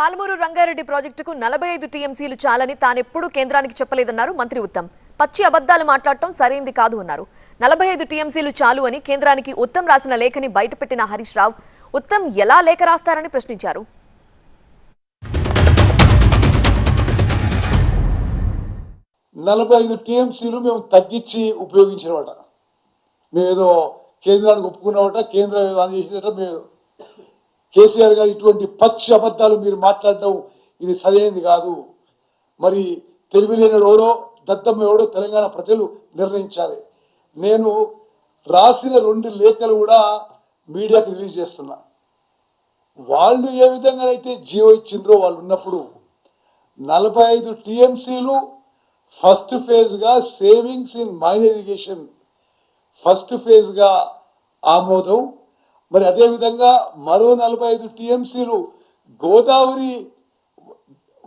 పాలమూరు రంగారెడ్డి ప్రాజెక్టుకు 45 టీఎంసీలు చాలని తానెప్పుడు కేంద్రానికి చెప్పలేదన్నారు మంత్రి ఉత్తమ్. పచ్చి అబద్ధాలు మాట్లాడటం సరైంది కాదు అన్నారు. 45 టీఎంసీలు చాలు అని కేంద్రానికి ఉత్తమ్ రాసిన లేఖని బయటపెట్టిన హరీష్ రావు ఉత్తమ్ ఎలా లేఖ రాస్తారని ప్రశ్నించారు. 45 టీఎంసీలు మేము తగ్గించి ఉపయోగించినవాట. మేమేదో కేంద్రానికి ఒప్పుకున్నవాట, కేంద్రం ఏదో చేసినట్ట. మేము కేసీఆర్ గారు ఇటువంటి పచ్చి అబద్ధాలు మీరు మాట్లాడడం ఇది సరైనది కాదు. మరి తెలివి లేనివాడో దద్దమ్మ ఎవడో తెలంగాణ ప్రజలు నిర్ణయించాలి. నేను రాసిన 2 లేఖలు కూడా మీడియాకి రిలీజ్ చేస్తున్నా. వాళ్ళు ఏ విధంగానైతే జియో ఇచ్చిండ్రో వాళ్ళు ఉన్నప్పుడు 45 టీఎంసీలు ఫస్ట్ ఫేజ్గా savings in minor irrigation first ఫేజ్గా ఆమోదం. మరి అదేవిధంగా మరో 45 టీఎంసీలు గోదావరి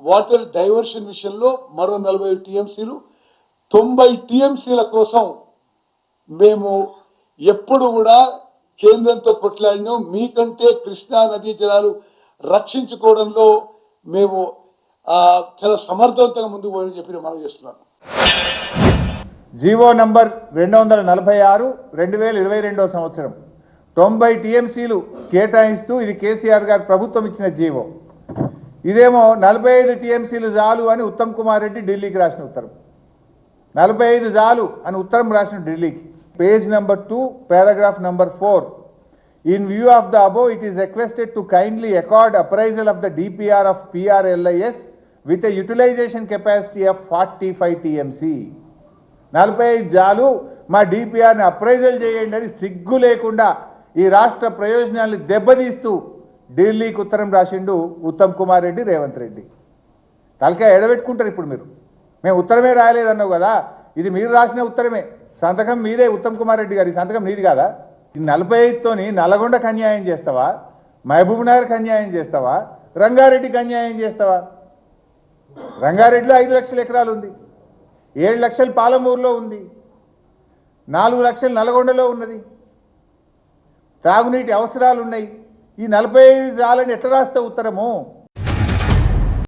వాటర్ డైవర్షన్ విషయంలో మరో 45 టీఎంసీలు 90 టీఎంసీల కోసం మేము ఎప్పుడు కూడా కేంద్రంతో కొట్లాడినాం. మీకంటే కృష్ణా నదీ జలాలు రక్షించుకోవడంలో మేము చాలా సమర్థవంతంగా ముందుకు పోయని చెప్పి మనం చేస్తున్నాను. జీవో నంబర్ 246 2022 సంవత్సరం 90 టీఎంసీలు కేటాయిస్తూ ఇది కేసీఆర్ గారు ప్రభుత్వం ఇచ్చిన జీవో. ఇదేమో 45 టీఎంసీలు చాలు అని ఉత్తమ్ కుమార్ రెడ్డి ఢిల్లీకి రాసిన ఉత్తరం. 45 చాలు అని ఉత్తరం రాసిన ఢిల్లీకి. Page number 2 paragraph number 4. In view of the above, it is requested to kindly accord appraisal of the DPR of PRLIS with a utilization capacity of 45 TMC. 45 జాలు మా డిపిఆర్ని అప్రైజల్ చేయండి అని సిగ్గు లేకుండా ఈ రాష్ట్ర ప్రయోజనాలను దెబ్బతీస్తూ ఢిల్లీకి ఉత్తరం రాసిండు ఉత్తమ్ కుమార్ రెడ్డి, రేవంత్ రెడ్డి. తలకాయ ఎడబెట్టుకుంటారు ఇప్పుడు మీరు. మేము ఉత్తరమే రాయలేదన్నావు కదా, ఇది మీరు రాసిన ఉత్తరమే, సంతకం మీదే ఉత్తమ్ కుమార్ రెడ్డి గారి సంతకం నీది కాదా? ఈ 45తోని నల్గొండకు అన్యాయం చేస్తావా, మహబూబ్ నగర్కి అన్యాయం చేస్తావా, రంగారెడ్డికి అన్యాయం చేస్తావా? రంగారెడ్డిలో 5 లక్షల ఎకరాలు ఉంది, 7 లక్షలు పాలమూరులో ఉంది, 4 లక్షలు నల్గొండలో ఉన్నది. త్రాగునీటి అవసరాలు ఉన్నాయి. ఈ 45 చాలని ఎట్లా రాస్తే ఉత్తరము?